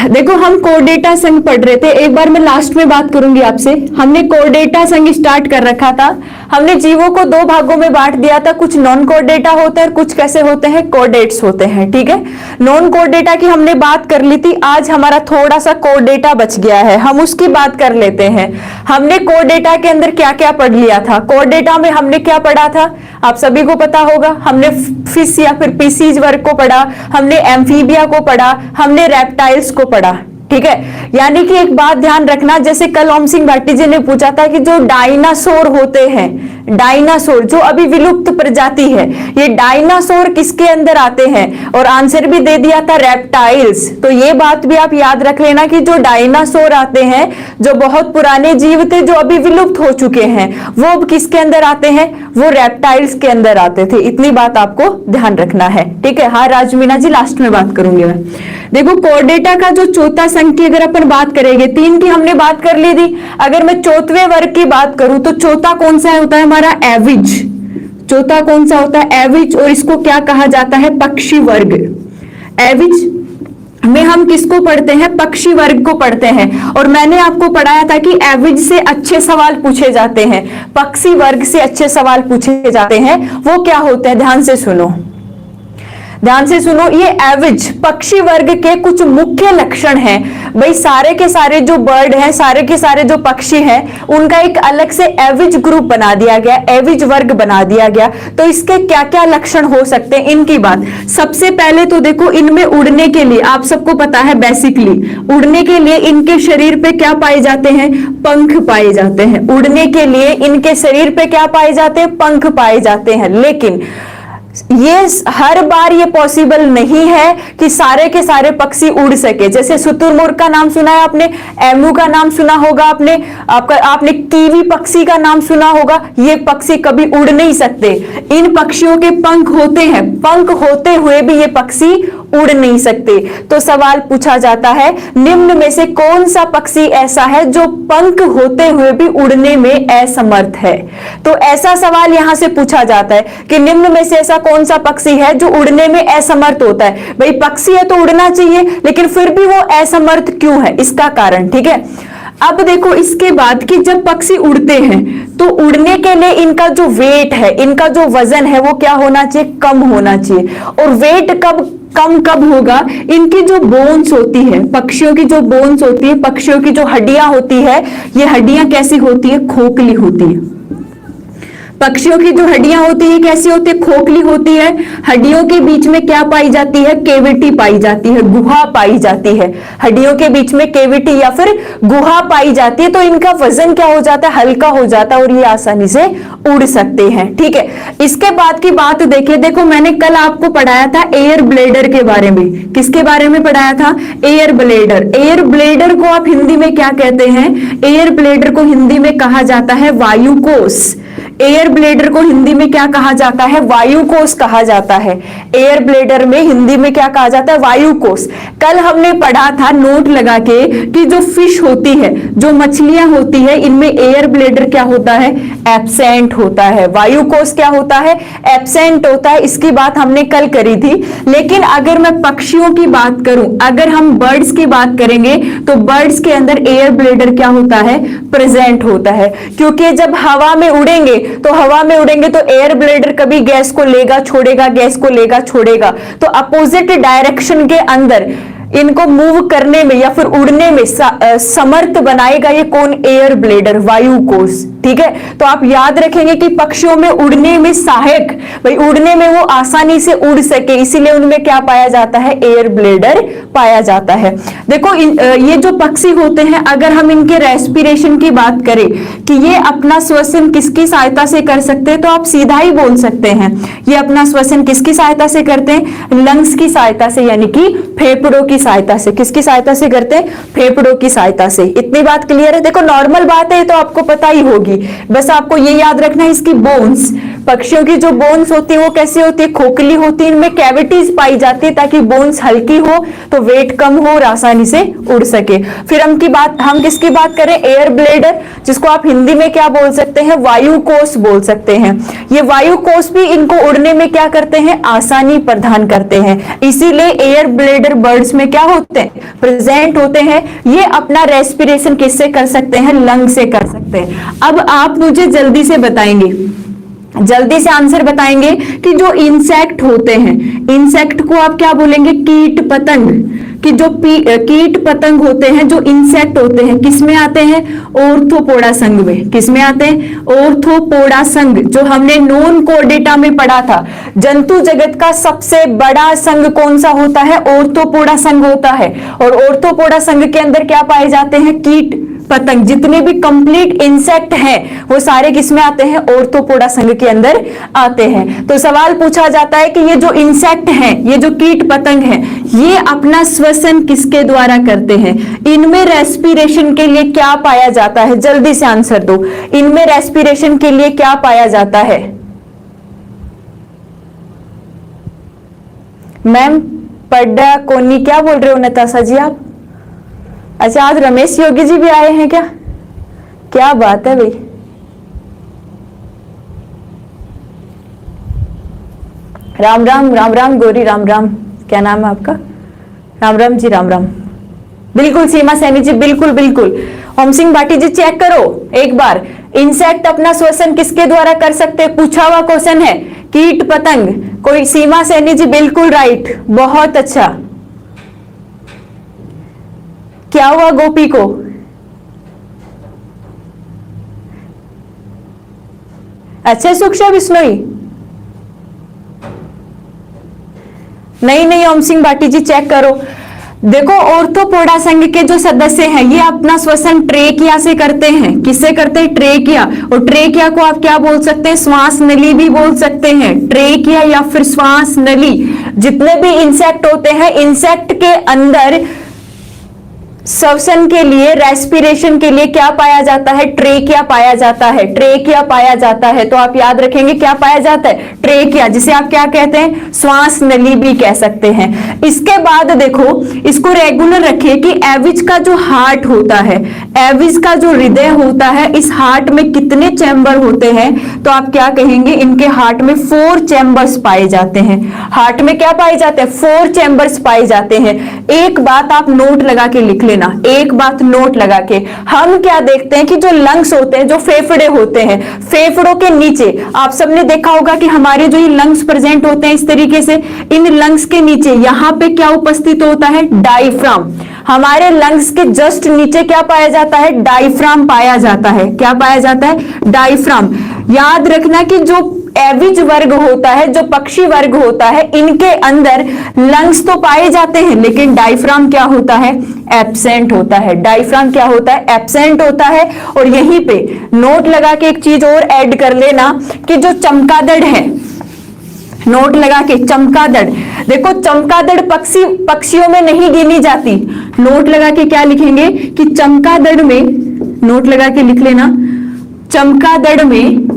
देखो हम कोरडेटा संघ पढ़ रहे थे, एक बार मैं लास्ट में बात करूंगी आपसे। हमने कोरडेटा संघ स्टार्ट कर रखा था। हमने जीवों को दो भागों में बांट दिया था, कुछ नॉन कोरडेटा होते हैं और कुछ कैसे होते हैं, कोरडेट्स होते हैं। ठीक है, नॉन कोरडेटा की हमने बात कर ली थी। आज हमारा थोड़ा सा कोरडेटा बच गया है, हम उसकी बात कर लेते हैं। हमने कोरडेटा के अंदर क्या क्या पढ़ लिया था? कोरडेटा में हमने क्या पढ़ा था आप सभी को पता होगा। हमने फिश या फिर पीसीज वर्ग को पढ़ा, हमने एम्फीबिया को पढ़ा, हमने रेप्टाइल्स को पढ़ा। ठीक है, यानी कि एक बात ध्यान रखना, जैसे कल ओम सिंह भाटी जी ने पूछा था कि जो डायनासोर होते हैं, डायनासोर जो अभी विलुप्त प्रजाति है, ये डायनासोर किसके अंदर आते हैं? और आंसर भी दे दिया था रेप्टाइल्स। तो ये बात भी आप याद रख लेना कि जो डायनासोर आते हैं, जो बहुत पुराने जीव थे, जो अभी विलुप्त हो चुके हैं, वो किसके अंदर आते हैं? वो रेप्टाइल्स के अंदर आते थे। इतनी बात आपको ध्यान रखना है। ठीक है, हाँ राजमीना जी लास्ट में बात करूंगी मैं। देखो कोरडेटा का जो चौथा संघ की अगर अपन बात करेंगे, तीन की हमने बात कर ली थी। अगर मैं चौथे वर्ग की बात करूं तो चौथा कौन सा होता है हमारा? एविज। चौथा कौन सा होता है? एविज। और इसको क्या कहा जाता है? पक्षी वर्ग। एविज में हम किसको पढ़ते हैं? पक्षी वर्ग को पढ़ते हैं। और मैंने आपको पढ़ाया था कि एविज से अच्छे सवाल पूछे जाते हैं, पक्षी वर्ग से अच्छे सवाल पूछे जाते हैं। वो क्या होते हैं? ध्यान से सुनो, ध्यान से सुनो। ये एविज पक्षी वर्ग के कुछ मुख्य लक्षण हैं। भाई सारे के सारे जो बर्ड हैं, सारे के सारे जो पक्षी हैं, उनका एक अलग से एविज ग्रुप बना दिया गया, एविज वर्ग बना दिया गया। तो इसके क्या क्या लक्षण हो सकते हैं, इनकी बात। सबसे पहले तो देखो, इनमें उड़ने के लिए, आप सबको पता है बेसिकली, उड़ने के लिए इनके शरीर पे क्या पाए जाते हैं? पंख पाए जाते हैं। उड़ने के लिए इनके शरीर पे क्या पाए जाते हैं? पंख पाए जाते हैं। लेकिन ये हर बार ये पॉसिबल नहीं है कि सारे के सारे पक्षी उड़ सके। जैसे शुतुरमुर्ग का नाम सुना है आपने, एमू का नाम सुना होगा आपने, आपने कीवी पक्षी का नाम सुना होगा। ये पक्षी कभी उड़ नहीं सकते। इन पक्षियों के पंख होते हैं, पंख होते हुए भी ये पक्षी उड़ नहीं सकते। तो सवाल पूछा जाता है, निम्न में से कौन सा पक्षी ऐसा है जो पंख होते हुए भी उड़ने में असमर्थ है? तो ऐसा सवाल यहां से पूछा जाता है कि निम्न में से ऐसा कौन सा पक्षी है जो उड़ने में असमर्थ होता है? भाई पक्षी है तो उड़ना चाहिए, लेकिन फिर भी वो असमर्थ क्यों है? इसका कारण। ठीक है, अब देखो इसके बाद कि जब पक्षी उड़ते हैं तो उड़ने के लिए इनका जो वेट है, इनका जो वजन है, वो क्या होना चाहिए? कम होना चाहिए। और वेट कब होगा? इनकी जो बोन्स होती है, पक्षियों की जो बोन्स होती है, पक्षियों की जो हड्डियां होती है, ये हड्डियां कैसी होती है? खोखली होती है। पक्षियों की जो हड्डियां होती है कैसी होती है? खोखली होती है। हड्डियों के बीच में क्या पाई जाती है? केविटी पाई जाती है, गुहा पाई जाती है। हड्डियों के बीच में केविटी या फिर गुहा पाई जाती है। तो इनका वजन क्या हो जाता है? हल्का हो जाता है और ये आसानी से उड़ सकते हैं। ठीक है, इसके बाद की बात देखिए। देखो मैंने कल आपको पढ़ाया था एयर ब्लेडर के बारे में। किसके बारे में पढ़ाया था? Air bladder. एयर ब्लेडर को आप हिंदी में क्या कहते हैं? एयर ब्लेडर को हिंदी में कहा जाता है वायुकोश। एयर ब्लेडर को हिंदी में क्या कहा जाता है? वायुकोश कहा जाता है। एयर ब्लेडर में हिंदी में क्या कहा जाता है? वायुकोश। कल हमने पढ़ा था नोट लगा के कि जो फिश होती है, जो मछलियां होती है, इनमें एयर ब्लेडर क्या होता है? एब्सेंट होता है। वायुकोश क्या होता है? एब्सेंट होता है। इसकी बात हमने कल करी थी। लेकिन अगर मैं पक्षियों की बात करूं, अगर हम बर्ड्स की बात करेंगे तो बर्ड्स के अंदर एयर ब्लेडर क्या होता है? प्रेजेंट होता है। क्योंकि जब हवा में उड़ेंगे तो एयर ब्लेडर कभी गैस को लेगा छोड़ेगा, गैस को लेगा छोड़ेगा। तो अपोजिट डायरेक्शन के अंदर इनको मूव करने में या फिर उड़ने में समर्थ बनाएगा ये कौन? एयर ब्लेडर, वायुकोश। ठीक है, तो आप याद रखेंगे कि पक्षियों में उड़ने में सहायक, भाई उड़ने में वो आसानी से उड़ सके, इसीलिए उनमें क्या पाया जाता है? एयर ब्लेडर पाया जाता है। देखो ये जो पक्षी होते हैं, अगर हम इनके रेस्पिरेशन की बात करें कि ये अपना श्वसन किसकी सहायता से कर सकते हैं, तो आप सीधा ही बोल सकते हैं ये अपना श्वसन किसकी सहायता से करते हैं? लंग्स की सहायता से, यानी कि फेफड़ों की सहायता से। किसकी सहायता से करते हैं? फेफड़ों की सहायता से। इतनी बात क्लियर है? देखो नॉर्मल बात है, तो आपको पता ही होगी, बस आपको ये याद रखना है इसकी बोन्स, पक्षियों की जो बोन्स होती है वो कैसी होती है, खोखली होती है, इनमें कैविटीज पाई जाती है ताकि बोन्स हल्की हो तो वेट कम हो और आसानी से उड़ सके। फिर हम किसकी बात करें, एयर ब्लेडर, जिसको आप हिंदी में क्या बोल सकते हैं, वायु कोष बोल सकते हैं। ये वायु कोष भी इनको उड़ने में क्या करते हैं, आसानी प्रदान करते हैं, इसीलिए एयर ब्लेडर बर्ड्स में क्या होते हैं, प्रेजेंट होते हैं। ये अपना रेस्पिरेशन किससे कर सकते हैं, लंग से कर सकते हैं। अब आप मुझे जल्दी से बताएंगे, जल्दी से आंसर बताएंगे कि जो इंसेक्ट होते हैं, इंसेक्ट को आप क्या बोलेंगे, कीट पतंग, कि जो कीट पतंग होते हैं, जो इंसेक्ट होते हैं, किसमें आते हैं, ऑर्थोपोडा संघ में। किसमें आते हैं, ऑर्थोपोडा संघ, जो हमने नॉन कोर्डेटा में पढ़ा था। जंतु जगत का सबसे बड़ा संघ कौन सा होता है, ऑर्थोपोडा संघ होता है। और ऑर्थोपोडा संघ के अंदर क्या पाए जाते हैं, कीट पतंग। जितने भी कंप्लीट इंसेक्ट हैं वो सारे किसमें आते हैं, ऑर्थोपोडा संघ के अंदर आते हैं। तो सवाल पूछा जाता है कि ये जो इंसेक्ट हैं, ये जो कीट पतंग हैं, ये अपना श्वसन किसके द्वारा करते हैं, इनमें रेस्पिरेशन के लिए क्या पाया जाता है, जल्दी से आंसर दो, इनमें रेस्पिरेशन के लिए क्या पाया जाता है। मैम पड्डा कोनी क्या बोल रहे हो नताशा जी आप? अच्छा, आज रमेश योगी जी भी आए हैं क्या? क्या बात है भाई। राम राम, राम राम गौरी, राम राम, क्या नाम है आपका? राम राम जी, राम राम। बिल्कुल सीमा सैनी जी, बिल्कुल बिल्कुल। ओम सिंह भाटी जी चेक करो एक बार, इंसेक्ट अपना श्वसन किसके द्वारा कर सकते हैं, पूछा हुआ क्वेश्चन है, कीट पतंग। कोई सीमा सैनी जी बिल्कुल राइट, बहुत अच्छा। क्या हुआ गोपी को? अच्छा सुक्षा बिश्नोई, नहीं ओम सिंह भाटी जी चेक करो। देखो ऑर्थोपोडा संघ के जो सदस्य हैं ये अपना श्वसन ट्रेकिया से करते हैं। किससे करते हैं, ट्रेकिया। और ट्रेकिया को आप क्या बोल सकते हैं, श्वास नली भी बोल सकते हैं, ट्रेकिया या फिर श्वास नली। जितने भी इंसेक्ट होते हैं, इंसेक्ट के अंदर श्वसन के लिए, रेस्पिरेशन के लिए क्या पाया जाता है, ट्रेकिया पाया जाता है, ट्रेकिया पाया जाता है। तो आप याद रखेंगे क्या पाया जाता है, ट्रेकिया, जिसे आप क्या कहते हैं, श्वास नली भी कह सकते हैं। इसके बाद देखो, इसको रेगुलर रखिए कि एविज का जो हार्ट होता है, एविज का जो हृदय होता है, इस हार्ट में कितने चैम्बर होते हैं, तो आप क्या कहेंगे, इनके हार्ट में 4 चैम्बर्स पाए जाते हैं। हार्ट में क्या पाए जाते हैं, 4 चैम्बर्स पाए जाते हैं। एक बात आप नोट लगा के लिख लेना, एक बात नोट लगा के। हम क्या देखते हैं कि जो लंग्स होते हैं, जो फेफड़े होते हैं, फेफड़ों के नीचे आप सबने देखा होगा कि हमारे जो ये लंग्स प्रेजेंट होते हैं इस तरीके से, इन लंग्स के नीचे यहां पे क्या उपस्थित होता है, डायफ्राम। हमारे लंग्स के जस्ट नीचे क्या पाया जाता है, डायफ्राम पाया जाता है। क्या पाया जाता है, डायफ्राम। याद रखना कि जो एविज वर्ग होता है, जो पक्षी वर्ग होता है, इनके अंदर लंग्स तो पाए जाते हैं लेकिन डायफ्राम क्या होता है, एब्सेंट होता है। डायफ्राम क्या होता है, एब्सेंट होता है। और यहीं पे नोट लगा के एक चीज और ऐड कर लेना कि जो चमगादड़ है, नोट लगा के चमगादड़, देखो चमगादड़ पक्षियों में नहीं गिनी जाती। नोट लगा के क्या लिखेंगे कि चमगादड़ में, नोट लगा के लिख लेना, चमगादड़ में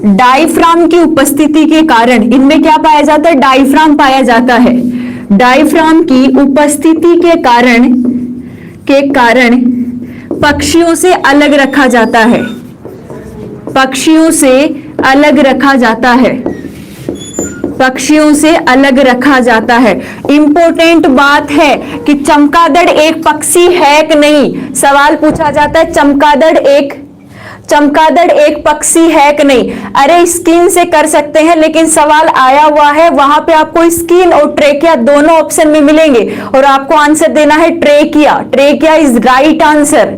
डायफ्राम की उपस्थिति के कारण, इनमें क्या पाया जाता है, डायफ्राम पाया जाता है। डायफ्राम की उपस्थिति के कारण पक्षियों से अलग रखा जाता है, पक्षियों से अलग रखा जाता है, पक्षियों से अलग रखा जाता है। इंपॉर्टेंट बात है कि चमगादड़ एक पक्षी है कि नहीं, सवाल पूछा जाता है चमगादड़ एक पक्षी है कि नहीं। अरे स्किन से कर सकते हैं, लेकिन सवाल आया हुआ है वहां पे आपको स्किन और ट्रेकिया दोनों ऑप्शन में मिलेंगे और आपको आंसर देना है trachea. Trachea is right answer,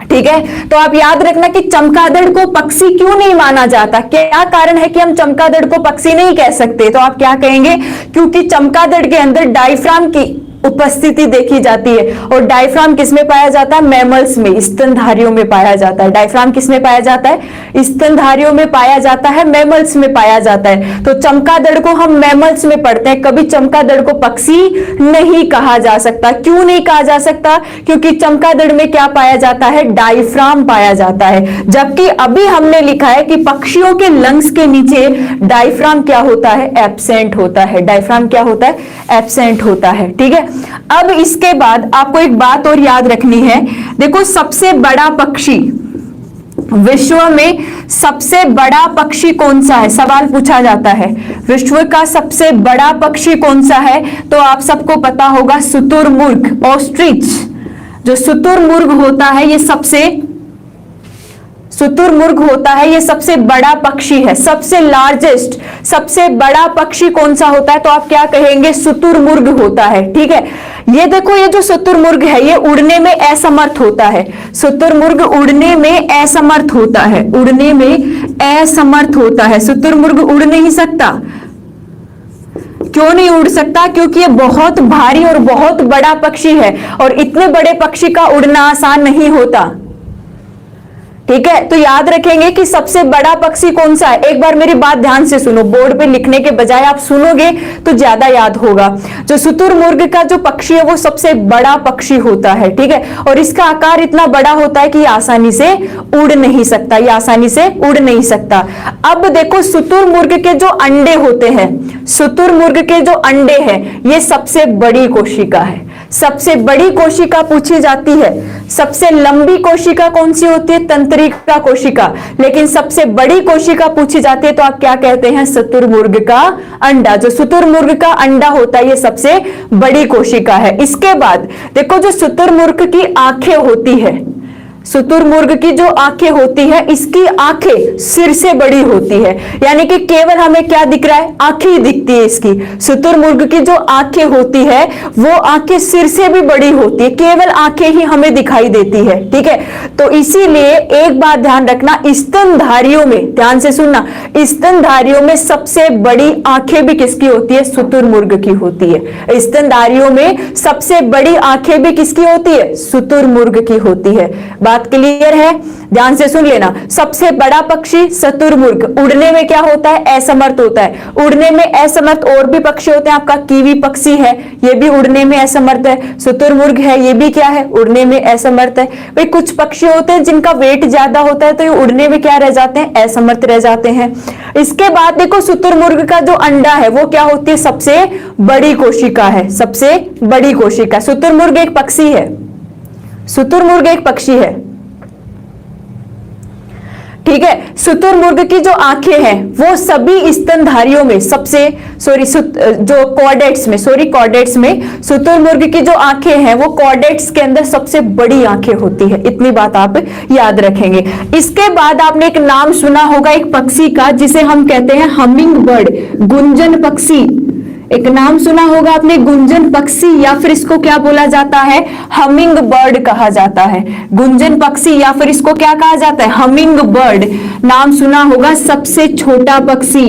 ठीक है। तो आप याद रखना कि चमगादड़ को पक्षी क्यों नहीं माना जाता, क्या कारण है कि हम चमगादड़ को पक्षी नहीं कह सकते, तो आप क्या कहेंगे, क्योंकि चमगादड़ के अंदर डायफ्राम की उपस्थिति देखी जाती है। और डायफ्राम किसमें पाया जाता है? मैमल्स में, स्तनधारियों में पाया जाता है। डायफ्राम किसमें पाया जाता है? स्तनधारियों में पाया जाता है, मैमल्स में पाया जाता है। तो चमगादड़ को हम मैमल्स में पढ़ते हैं, कभी चमगादड़ को पक्षी नहीं कहा जा सकता। क्यों नहीं कहा जा सकता? क्योंकि चमगादड़ में क्या पाया जाता है? डायफ्राम पाया जाता है। जबकि अभी हमने लिखा है कि पक्षियों के लंग्स के नीचे डायफ्राम क्या होता है? एब्सेंट होता है। डायफ्राम क्या होता है? एब्सेंट होता है। ठीक है, अब इसके बाद आपको एक बात और याद रखनी है। देखो, सबसे बड़ा पक्षी, विश्व में सबसे बड़ा पक्षी कौन सा है? सवाल पूछा जाता है, विश्व का सबसे बड़ा पक्षी कौन सा है? तो आप सबको पता होगा, शुतुरमुर्ग, ऑस्ट्रिच। जो शुतुरमुर्ग होता है ये शुतुरमुर्ग होता है, ये सबसे बड़ा पक्षी है। सबसे लार्जेस्ट, सबसे बड़ा पक्षी कौन सा होता है? तो आप क्या कहेंगे? शुतुरमुर्ग होता है। ठीक है, ये देखो, ये जो शुतुरमुर्ग है ये उड़ने में असमर्थ होता है। शुतुरमुर्ग उड़ने में असमर्थ होता है, उड़ने में असमर्थ होता है। शुतुरमुर्ग उड़ नहीं सकता। क्यों नहीं उड़ सकता? क्योंकि ये बहुत भारी और बहुत बड़ा पक्षी है, और इतने बड़े पक्षी का उड़ना आसान नहीं होता। ठीक है, तो याद रखेंगे कि सबसे बड़ा पक्षी कौन सा है। एक बार मेरी बात ध्यान से सुनो, बोर्ड पे लिखने के बजाय आप सुनोगे तो ज्यादा याद होगा। जो शुतुरमुर्ग का जो पक्षी है वो सबसे बड़ा पक्षी होता है। ठीक है, और इसका आकार इतना बड़ा होता है कि ये आसानी से उड़ नहीं सकता, ये आसानी से उड़ नहीं सकता। अब देखो, शुतुरमुर्ग के जो अंडे होते हैं, शुतुरमुर्ग के जो अंडे हैं, ये सबसे बड़ी कोशिका है। सबसे बड़ी कोशिका पूछी जाती है। सबसे लंबी कोशिका कौन सी होती है? तंत्रिका कोशिका। लेकिन सबसे बड़ी कोशिका पूछी जाती है तो आप क्या कहते हैं? शुतुरमुर्ग का अंडा। जो शुतुरमुर्ग का अंडा होता है ये सबसे बड़ी कोशिका है। इसके बाद देखो, जो शुतुरमुर्ग की आंखें होती है, शुतुरमुर्ग की जो आंखें होती है, इसकी आंखें सिर से बड़ी होती है। यानी कि केवल हमें क्या दिख रहा है? आंखें ही दिखती है इसकी। शुतुरमुर्ग की जो आंखें होती है वो आंखें सिर से भी बड़ी होती है, केवल आंखें ही हमें दिखाई देती है। ठीक है, तो इसीलिए एक बात ध्यान रखना, स्तनधारियों में, ध्यान से सुनना, स्तनधारियों में सबसे बड़ी आंखें भी किसकी होती है? शुतुरमुर्ग की होती है। स्तनधारियों में सबसे बड़ी आंखें भी किसकी होती है? शुतुरमुर्ग की होती है। बात क्लियर है? ध्यान से सुन लेना। सबसे बड़ा पक्षी शुतुरमुर्ग, उड़ने में क्या होता है? असमर्थ होता है। उड़ने में असमर्थ और भी पक्षी होते हैं। आपका कीवी पक्षी है, ये भी उड़ने में असमर्थ है। शुतुरमुर्ग है, ये भी क्या है? उड़ने में असमर्थ है। भाई, कुछ पक्षी होते हैं जिनका वेट ज्यादा होता है तो ये उड़ने में क्या रह जाते हैं? असमर्थ रह जाते हैं। इसके बाद देखो, शुतुरमुर्ग का जो अंडा है वो क्या होती है? सबसे बड़ी कोशिका है, सबसे बड़ी कोशिका। शुतुरमुर्ग एक पक्षी है, शुतुरमुर्ग एक पक्षी है। ठीक है, शुतुरमुर्ग की जो आंखें हैं वो सभी स्तनधारियों में सबसे, जो कॉर्डेट्स में शुतुरमुर्ग की जो आंखें हैं वो कॉर्डेट्स के अंदर सबसे बड़ी आंखें होती है। इतनी बात आप याद रखेंगे। इसके बाद आपने एक नाम सुना होगा एक पक्षी का, जिसे हम कहते हैं हमिंग बर्ड, गुंजन पक्षी। एक नाम सुना होगा आपने, गुंजन पक्षी, या फिर इसको क्या बोला जाता है? हमिंग बर्ड कहा जाता है। गुंजन पक्षी, या फिर इसको क्या कहा जाता है? Humming bird. नाम सुना होगा। सबसे छोटा पक्षी,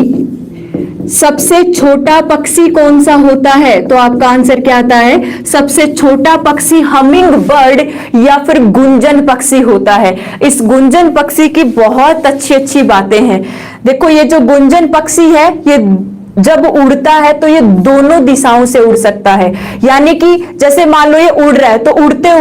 सबसे छोटा पक्षी कौन सा होता है? तो आपका आंसर क्या आता है? सबसे छोटा पक्षी हमिंग बर्ड या फिर गुंजन पक्षी होता है। इस गुंजन पक्षी की बहुत अच्छी अच्छी बातें हैं। देखो, ये जो गुंजन पक्षी है ये जब उड़ता है तो ये दोनों दिशाओं से उड़ सकता है। यानी कि जैसे मान लो ये उड़ रहा है तो उड़ते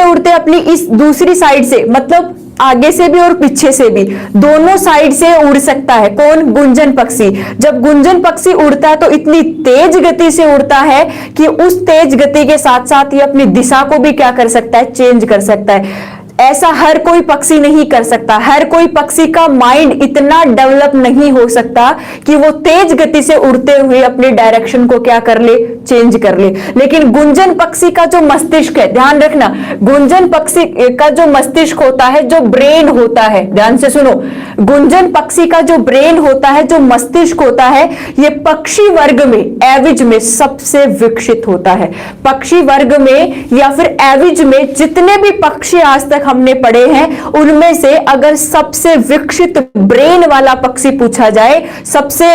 उड़ते अपनी इस दूसरी साइड से, मतलब आगे से भी और पीछे से भी, दोनों साइड से उड़ सकता है। कौन? गुंजन पक्षी। जब गुंजन पक्षी उड़ता है तो इतनी तेज गति से उड़ता है कि उस तेज गति के साथ साथ ये अपनी दिशा को भी क्या कर सकता है? चेंज कर सकता है। ऐसा हर कोई पक्षी नहीं कर सकता। हर कोई पक्षी का माइंड इतना डेवलप नहीं हो सकता कि वो तेज गति से उड़ते हुए अपने डायरेक्शन को क्या कर ले? चेंज कर ले। लेकिन गुंजन पक्षी का जो मस्तिष्क है, ध्यान रखना, गुंजन पक्षी का जो मस्तिष्क होता है, जो ब्रेन होता है, ध्यान से सुनो, गुंजन पक्षी का जो ब्रेन होता है, जो मस्तिष्क होता है, ये पक्षी वर्ग में, एविज में सबसे विकसित होता है। पक्षी वर्ग में या फिर एविज में जितने भी पक्षी आज तक हमने पढ़े हैं उनमें से अगर सबसे विकसित ब्रेन वाला पक्षी पूछा जाए, सबसे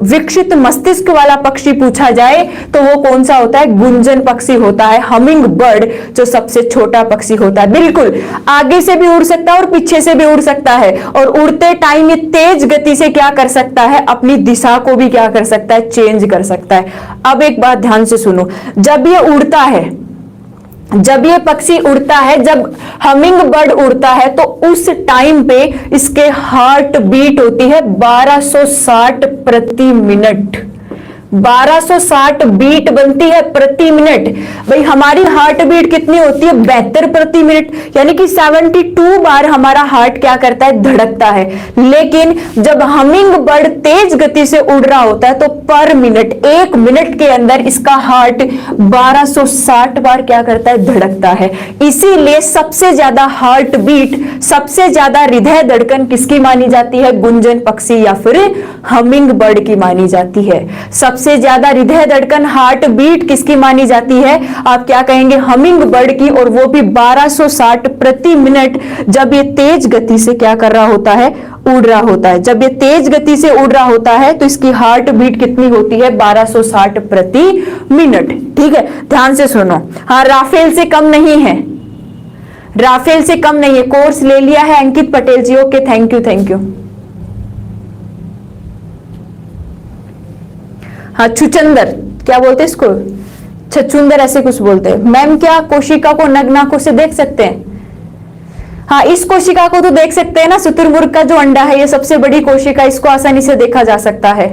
विकसित मस्तिष्क वाला पक्षी पूछा जाए तो वो कौन सा होता है? गुंजन पक्षी होता है, हमिंग बर्ड, जो सबसे छोटा पक्षी होता है। बिल्कुल आगे से भी उड़ सकता है और पीछे से भी उड़ सकता है, और उड़ते टाइम ये तेज गति से क्या कर सकता है? अपनी दिशा को भी क्या कर सकता है? चेंज कर सकता है। अब एक बात ध्यान से सुनो, जब ये उड़ता है, जब ये पक्षी उड़ता है, जब हमिंग बर्ड उड़ता है, तो उस टाइम पे इसके हार्ट बीट होती है 1260 प्रति मिनट। 1260 बीट बनती है प्रति मिनट। भाई हमारी हार्ट बीट कितनी होती है? 72 प्रति मिनट, यानी कि 72 बार हमारा हार्ट क्या करता है? धड़कता है। लेकिन जब हमिंग बर्ड तेज गति से उड़ रहा होता है तो पर मिनट, 1 मिनट के अंदर इसका हार्ट 1260 बार क्या करता है? धड़कता है। इसीलिए सबसे ज्यादा हार्ट बीट, सबसे ज्यादा हृदय धड़कन किसकी मानी जाती है? गुंजन पक्षी या फिर हमिंग बर्ड की मानी जाती है। सबसे ज्यादा हृदय धड़कन, हार्ट बीट किसकी मानी जाती है? आप क्या कहेंगे? हमिंग बर्ड की, और वो भी 1260 प्रति मिनट, जब ये तेज गति से क्या कर रहा होता है? उड़ रहा होता है। जब ये तेज गति से उड़ रहा होता है तो इसकी हार्ट बीट कितनी होती है? 1260 प्रति मिनट। ठीक है, ध्यान से सुनो। हाँ, राफेल से कम नहीं है, राफेल से कम नहीं है। कोर्स ले लिया है Ankit Patel ji, okay, thank you, thank you. हाँ, छुचंदर, क्या बोलते हैं इसको? छचुंदर ऐसे कुछ बोलते हैं। मैम क्या कोशिका को नग्न आंखों से देख सकते हैं? हाँ, इस कोशिका को तो देख सकते हैं ना, शुतुरमुर्ग का जो अंडा है, ये सबसे बड़ी कोशिका, इसको आसानी से देखा जा सकता है।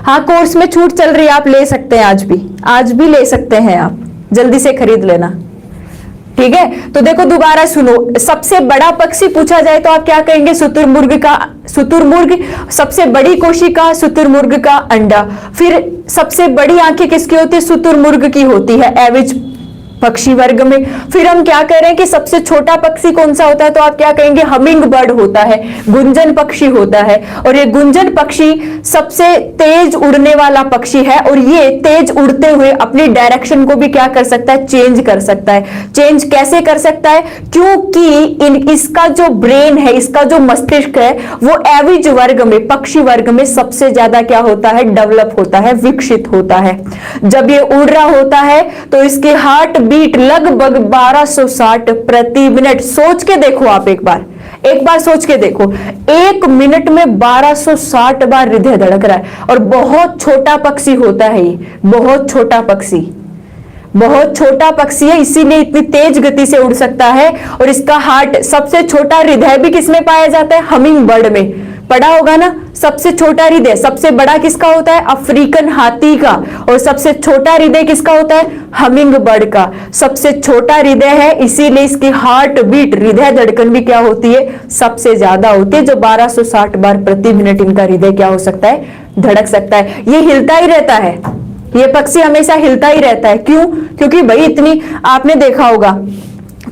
हाँ, कोर्स में छूट चल रही है, आप ले सकते हैं, आज भी ले सकते हैं, आप जल्दी से खरीद लेना। ठीक है, तो देखो दोबारा सुनो, सबसे बड़ा पक्षी पूछा जाए तो आप क्या कहेंगे? शुतुरमुर्ग का, शुतुरमुर्ग सबसे बड़ी कोशिका, शुतुरमुर्ग का अंडा। फिर सबसे बड़ी आंखें किसकी होती है? शुतुरमुर्ग की होती है एविज पक्षी वर्ग में। फिर हम क्या कह रहे हैं कि सबसे छोटा पक्षी कौन सा होता है? तो आप क्या कहेंगे? हमिंग बर्ड होता है, गुंजन पक्षी होता है। और ये गुंजन पक्षी सबसे तेज उड़ने वाला पक्षी है, और ये तेज उड़ते हुए अपनी डायरेक्शन को भी क्या कर सकता है? चेंज कर सकता है। चेंज कैसे कर सकता है? क्योंकि इसका जो ब्रेन है, इसका जो मस्तिष्क है, वो एविज वर्ग में, पक्षी वर्ग में सबसे ज्यादा क्या होता है? डेवलप होता है, विकसित होता है। जब ये उड़ रहा होता है तो इसके हार्ट बीट लगभग 1260 प्रति मिनट। सोच के देखो आप, एक बार सोच के देखो, 1 मिनट में 1260 बार हृदय धड़क रहा है। और बहुत छोटा पक्षी होता है ये, बहुत छोटा पक्षी, बहुत छोटा पक्षी है, इसीलिए इतनी तेज गति से उड़ सकता है। और इसका हार्ट, सबसे छोटा हृदय भी किसमें पाया जाता है? हमिंग बर्ड में। पढ़ा होगा ना, सबसे छोटा हृदय, सबसे बड़ा किसका होता है? अफ्रीकन हाथी का। और सबसे छोटा हृदय किसका होता है? हमिंग बर्ड का। सबसे छोटा हृदय है, इसीलिए इसकी हार्ट बीट, हृदय धड़कन भी क्या होती है? सबसे ज्यादा होती है, जो 1260 बार प्रति मिनट इनका हृदय क्या हो सकता है? धड़क सकता है। ये हिलता ही रहता है, ये पक्षी हमेशा हिलता ही रहता है। क्यों? क्योंकि भाई इतनी, आपने देखा होगा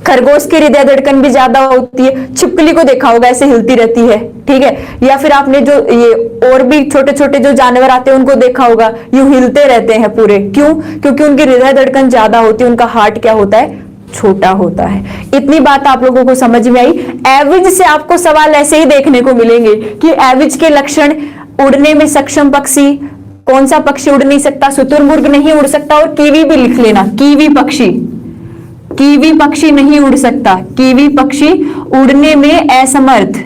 खरगोश की हृदय धड़कन भी ज्यादा होती है, छिपकली को देखा होगा ऐसे हिलती रहती है। ठीक है, या फिर आपने जो ये और भी छोटे छोटे जो जानवर आते हैं उनको देखा होगा, यूं हिलते रहते हैं पूरे। क्यों? क्योंकि उनकी हृदय धड़कन ज्यादा होती है, उनका हार्ट क्या होता है? छोटा होता है। इतनी बात आप लोगों को समझ में आई? एविज से आपको सवाल ऐसे ही देखने को मिलेंगे कि एविज के लक्षण, उड़ने में सक्षम पक्षी, कौन सा पक्षी उड़ नहीं सकता? शुतुरमुर्ग नहीं उड़ सकता। और कीवी भी लिख लेना, कीवी पक्षी, कीवी पक्षी नहीं उड़ सकता। कीवी पक्षी उड़ने में असमर्थ,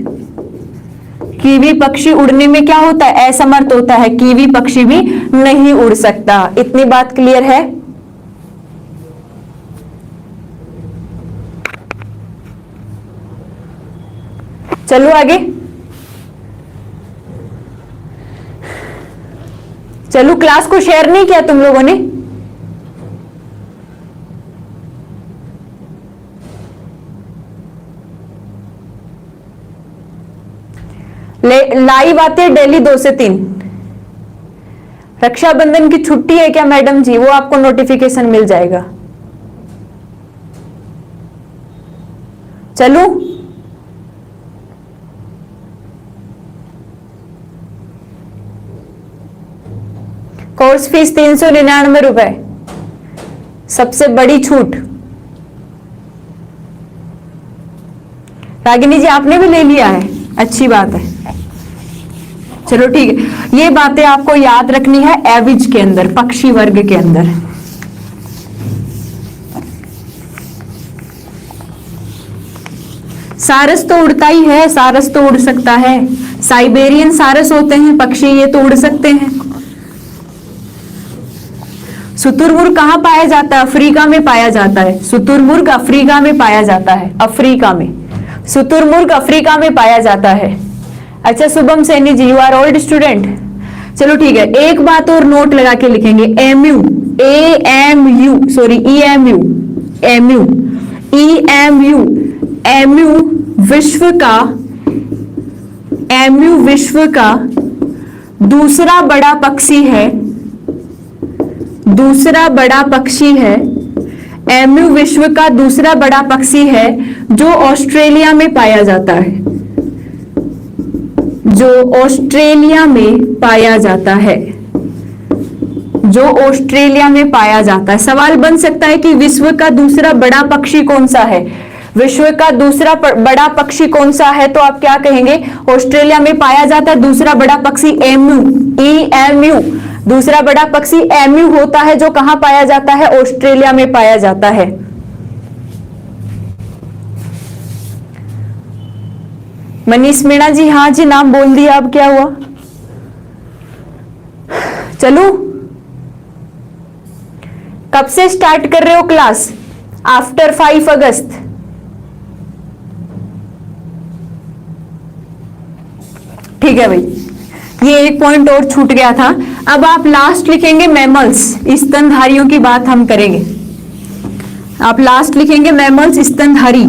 कीवी पक्षी उड़ने में क्या होता है? असमर्थ होता है। कीवी पक्षी भी नहीं उड़ सकता। इतनी बात क्लियर है? चलो आगे, चलो, क्लास को शेयर नहीं किया तुम लोगों ने? लाइव आते हैं डेली 2 से 3। रक्षाबंधन की छुट्टी है क्या मैडम जी? वो आपको नोटिफिकेशन मिल जाएगा। चलो, कोर्स फीस 399 रुपए, सबसे बड़ी छूट। रागिनी जी आपने भी ले लिया है, अच्छी बात है। चलो ठीक है, ये बातें आपको याद रखनी है एविज के अंदर, पक्षी वर्ग के अंदर। सारस तो उड़ता ही है, सारस तो उड़ सकता है, साइबेरियन सारस होते हैं पक्षी, ये तो उड़ सकते हैं। शुतुरमुर्ग कहाँ पाया जाता है? अफ्रीका में पाया जाता है। शुतुरमुर्ग अफ्रीका में पाया जाता है, अफ्रीका में शुतुरमुर्ग अफ्रीका में पाया जाता है। अच्छा Shubham Saini ji, you are old student. चलो ठीक है, एक बात और नोट लगा के लिखेंगे, MU, AMU, sorry EMU, MU, EMU, MU विश्व का दूसरा बड़ा पक्षी है, दूसरा बड़ा पक्षी है। एमयू विश्व का दूसरा बड़ा पक्षी है जो ऑस्ट्रेलिया में पाया जाता है, जो ऑस्ट्रेलिया में पाया जाता है, जो ऑस्ट्रेलिया में पाया जाता है। सवाल बन सकता है कि विश्व का दूसरा बड़ा पक्षी कौन सा है? विश्व का दूसरा बड़ा पक्षी कौन सा है? तो आप क्या कहेंगे? ऑस्ट्रेलिया में पाया जाता है दूसरा बड़ा पक्षी एमयू, EMU। दूसरा बड़ा पक्षी एमयू होता है जो कहां पाया जाता है? ऑस्ट्रेलिया में पाया जाता है। मनीष मीणा जी, हाँ जी नाम बोल दिया, अब क्या हुआ? चलो, कब से स्टार्ट कर रहे हो क्लास? आफ्टर 5 अगस्त। ठीक है भाई, ये एक पॉइंट और छूट गया था। अब आप लास्ट लिखेंगे मैमल्स, स्तनधारियों की बात हम करेंगे। आप लास्ट लिखेंगे मैमल्स, स्तनधारी,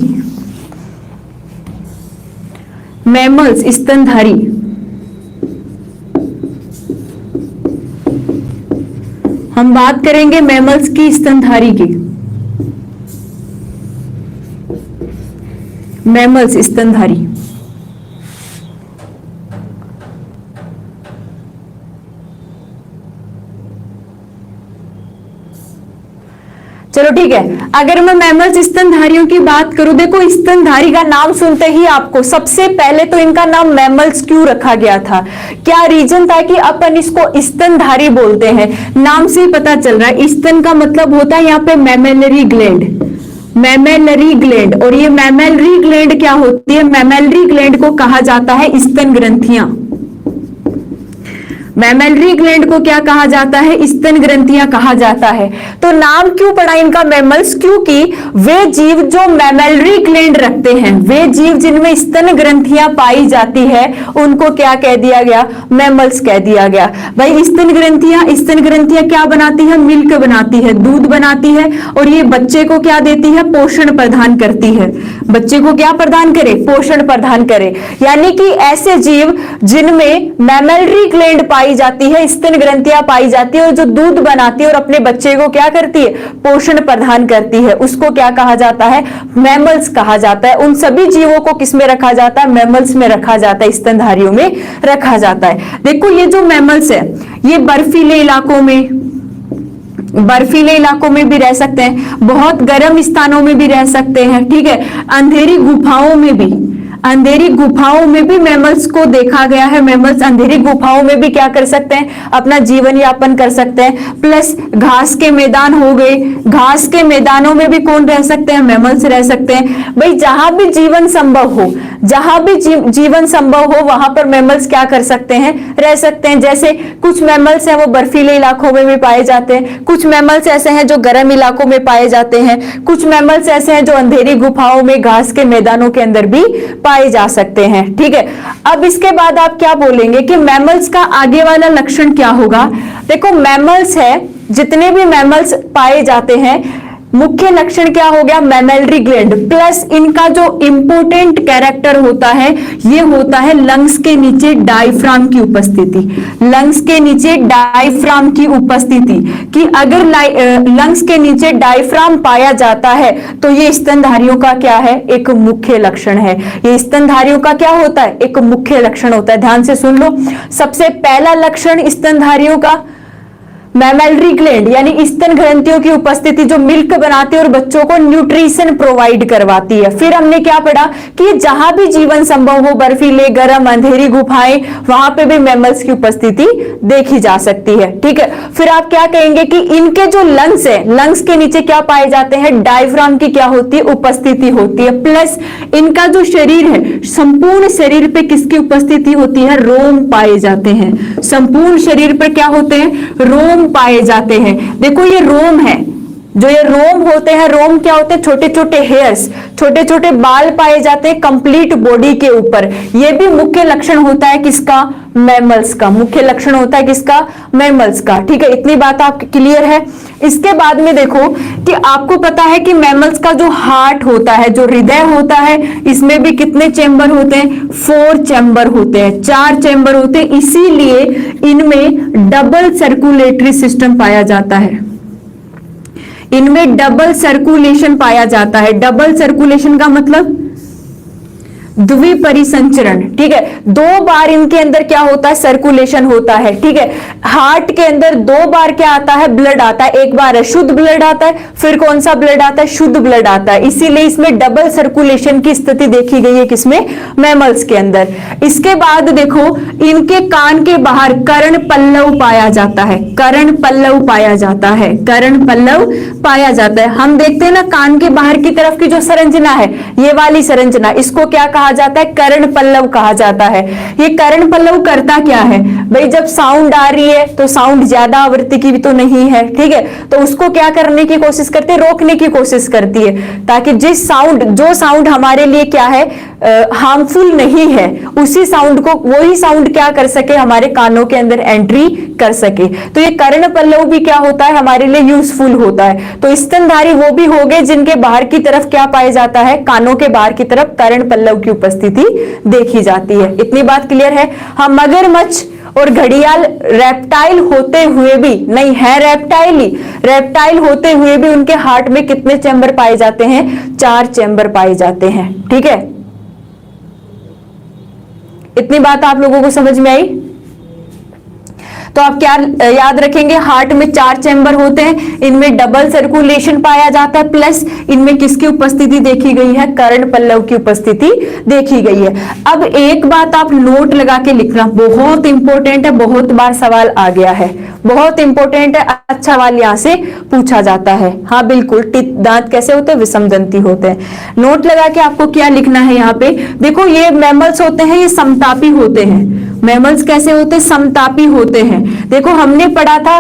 मैमल्स स्तनधारी। हम बात करेंगे मैमल्स की, स्तनधारी की, मैमल्स स्तनधारी। चलो ठीक है, अगर मैं मैमल्स स्तनधारियों की बात करूं, देखो स्तनधारी का नाम सुनते ही आपको सबसे पहले तो इनका नाम मैमल्स क्यों रखा गया था? क्या रीजन था कि अपन इसको स्तनधारी बोलते हैं? नाम से ही पता चल रहा है, स्तन का मतलब होता है यहाँ पे मैमेलरी ग्लैंड, मैमेलरी ग्लैंड। और ये मैमेलरी ग्लैंड क्या होती है? मैमेलरी ग्लैंड को कहा जाता है स्तन ग्रंथियां। मैमेलरी ग्लैंड को क्या कहा जाता है? स्तन ग्रंथियां कहा जाता है। तो नाम क्यों पड़ा इनका मैमल्स? क्योंकि वे जीव जो मैमेलरी ग्लैंड रखते हैं, वे जीव जिनमें स्तन ग्रंथियां पाई जाती है, उनको क्या कह दिया गया? मैमल्स कह दिया गया। भाई स्तन ग्रंथियां क्या बनाती है? मिल्क बनाती है, दूध बनाती है, और ये बच्चे को क्या देती है? पोषण प्रदान करती है। बच्चे को क्या प्रदान करे? पोषण प्रदान करे। यानी कि ऐसे जीव जिनमें मैमेलरी ग्लैंड पाई जाती है, स्तन ग्रंथियां पाई जाती है, और जो दूध बनाती है और अपने बच्चे को क्या करती है? पोषण प्रदान करती है, उसको क्या कहा जाता है? मैमल्स कहा जाता है। उन सभी जीवों को किसमें रखा जाता है? मैमल्स में रखा जाता है, स्तनधारियों में रखा जाता है। देखो ये जो मैमल्स है, ये बर्फीले इलाकों में भी रह सकते हैं, बहुत गर्म स्थानों में भी रह सकते हैं, ठीक है, अंधेरी गुफाओं में भी मैमल्स को देखा गया है। मैमल्स अंधेरी गुफाओं में भी क्या कर सकते हैं? अपना जीवन यापन कर सकते हैं। प्लस घास के मैदान हो गए, घास के मैदानों में भी कौन रह सकते हैं? मैमल्स रह सकते हैं। भाई जहां भी जीवन संभव हो, वहां पर मैमल्स क्या कर सकते हैं? रह सकते हैं। जैसे कुछ मैमल्स हैं वो बर्फीले इलाकों में भी पाए जाते हैं, कुछ मैमल्स ऐसे हैं जो गर्म इलाकों में पाए जाते हैं, कुछ मैमल्स ऐसे हैं जो अंधेरी गुफाओं में, घास के मैदानों के अंदर भी पाए जा सकते हैं। ठीक है, अब इसके बाद आप क्या बोलेंगे कि मैमल्स का आगे वाला लक्षण क्या होगा? देखो मैमल्स है, जितने भी मैमल्स पाए जाते हैं, मुख्य लक्षण क्या हो गया? मैमेलरी ग्लैंड। प्लस इनका जो इंपोर्टेंट कैरेक्टर होता है, ये होता है लंग्स के नीचे डायफ्राम की उपस्थिति। लंग्स के नीचे डायफ्राम की उपस्थिति, कि अगर लंग्स के नीचे डायफ्राम पाया जाता है तो ये स्तनधारियों का क्या है? एक मुख्य लक्षण है। ये स्तनधारियों का क्या होता है? एक मुख्य लक्षण होता है। ध्यान से सुन लो, सबसे पहला लक्षण स्तनधारियों का, मैमेलरी ग्लैंड यानी स्तन ग्रंथियों की उपस्थिति जो मिल्क बनाती है और बच्चों को न्यूट्रिशन प्रोवाइड करवाती है। फिर हमने क्या पढ़ा कि जहां भी जीवन संभव हो, बर्फीले, गर्म, अंधेरी गुफाएं, वहां पे भी मैमल्स की उपस्थिति देखी जा सकती है। ठीक है, फिर आप क्या कहेंगे कि इनके जो लंग्स है, लंग्स के नीचे क्या पाए जाते हैं, डायफ्राम की क्या होती है, उपस्थिति होती है। प्लस इनका जो शरीर है, संपूर्ण शरीर पे किसकी उपस्थिति होती है, रोम पाए जाते हैं। संपूर्ण शरीर पर क्या होते हैं, रोम पाए जाते हैं। देखो ये रोम है, जो ये रोम होते हैं, रोम क्या होते हैं, छोटे छोटे हेयर्स, छोटे छोटे बाल पाए जाते हैं कंप्लीट बॉडी के ऊपर। ये भी मुख्य लक्षण होता है किसका, मैमल्स का। मुख्य लक्षण होता है किसका, मैमल्स का। ठीक है, इतनी बात आपकी क्लियर है। इसके बाद में देखो कि आपको पता है कि मैमल्स का जो हार्ट होता है, जो हृदय होता है, इसमें भी कितने चेंबर होते हैं, 4 चेंबर होते हैं, 4 चेंबर होते हैं। इसीलिए इनमें डबल सर्कुलेटरी सिस्टम पाया जाता है। इनमें डबल सर्कुलेशन पाया जाता है। डबल सर्कुलेशन का मतलब द्विपरिसंचरण। ठीक है, 2 बार इनके अंदर क्या होता है, सर्कुलेशन होता है। ठीक है, हार्ट के अंदर 2 बार क्या आता है, ब्लड आता है। एक बार शुद्ध ब्लड आता है, फिर कौन सा ब्लड आता है, शुद्ध ब्लड आता है। इसीलिए इसमें डबल सर्कुलेशन की स्थिति देखी गई है किसमें, मैमल्स के अंदर। इसके बाद देखो इनके कान के बाहर कर्ण पल्लव पाया जाता है। कर्ण पल्लव पाया जाता है, कर्ण पल्लव पाया जाता है। हम देखते हैं ना कान के बाहर की तरफ की जो संरचना है, ये वाली संरचना, इसको क्या कहा जाता है, कर्ण पल्लव कहा जाता है। ये कर्ण पल्लव करता क्या है भाई, जब साउंड आ रही है तो साउंड ज्यादा आवृत्ति की भी तो नहीं है, ठीक है, तो उसको क्या करने की कोशिश करती है, रोकने की कोशिश करती है, ताकि जिस साउंड, जो साउंड हमारे लिए क्या है, हार्मफुल नहीं है, उसी साउंड को, वही साउंड क्या कर सके, हमारे कानों के अंदर एंट्री कर सके। तो ये कर्ण पल्लव भी क्या होता है, हमारे लिए यूजफुल होता है। तो स्तनधारी वो भी हो गए जिनके बाहर की तरफ क्या पाया जाता है, कानों के बाहर की तरफ कर्ण पल्लव की उपस्थिति देखी जाती है। इतनी बात क्लियर है। हम मगरमच्छ और घड़ियाल रेप्टाइल होते हुए भी, नहीं है रेप्टाइल ही, रेप्टाइल होते हुए भी उनके हार्ट में कितने चैम्बर पाए जाते हैं, 4 चैम्बर पाए जाते हैं। ठीक है, इतनी बात आप लोगों को समझ में आई। तो आप क्या याद रखेंगे, हार्ट में 4 चैम्बर होते हैं, इनमें डबल सर्कुलेशन पाया जाता है, प्लस इनमें किसकी उपस्थिति देखी गई है, कर्ण पल्लव की उपस्थिति देखी गई है। अब एक बात आप नोट लगा के लिखना, बहुत इंपॉर्टेंट है, बहुत बार सवाल आ गया है, बहुत इंपॉर्टेंट है, अच्छा सवाल यहां से पूछा जाता है। हाँ बिल्कुल, दांत कैसे होते हैं, विषमदंती होते हैं। नोट लगा के आपको क्या लिखना है यहाँ पे, देखो ये मैमल्स होते हैं, ये समतापी होते हैं। मैमल्स कैसे होते हैं, समतापी होते हैं। देखो हमने पढ़ा था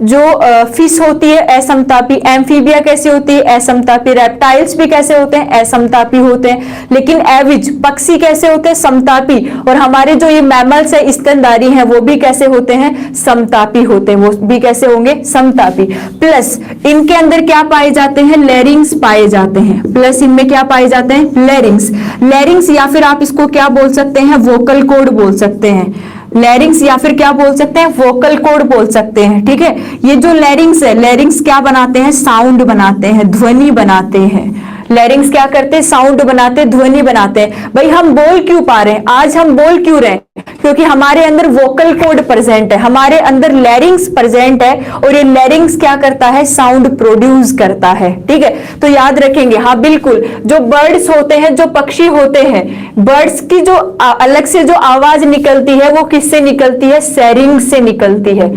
जो फिश होती है असमतापी, एम्फीबिया कैसे होती है, असमतापी, रेप्टाइल्स भी कैसे होते हैं, असमतापी होते हैं। लेकिन एविज पक्षी कैसे होते हैं, समतापी। और हमारे जो ये मैमल्स है, स्तनधारी हैं, वो भी कैसे होते हैं, समतापी होते हैं। वो भी कैसे होंगे, समतापी। प्लस इनके अंदर क्या पाए जाते हैं, लैरिंग्स पाए जाते हैं। प्लस इनमें क्या पाए जाते हैं, लैरिंग्स। लैरिंग्स या फिर आप इसको क्या बोल सकते हैं, वोकल कॉर्ड बोल सकते हैं। लैरिंग्स या फिर क्या बोल सकते हैं, वोकल कॉर्ड बोल सकते हैं। ठीक है, ये जो लैरिंग्स है, लैरिंग्स क्या बनाते हैं, साउंड बनाते हैं, ध्वनि बनाते हैं। लैरिंग्स क्या करते हैं, साउंड बनाते हैं, ध्वनि बनाते हैं। भाई हम बोल क्यों पा रहे हैं, आज हम बोल क्यों रहे हैं, क्योंकि हमारे अंदर वोकल कॉर्ड प्रेजेंट है, हमारे अंदर लैरिंग्स प्रेजेंट है, और ये लैरिंग्स क्या करता है, साउंड प्रोड्यूस करता है। ठीक है, तो याद रखेंगे। हाँ बिल्कुल, जो बर्ड्स होते हैं, जो पक्षी होते हैं, बर्ड्स की जो अलग से जो आवाज निकलती है, वो किससे निकलती है, सेरिंग्स से निकलती है।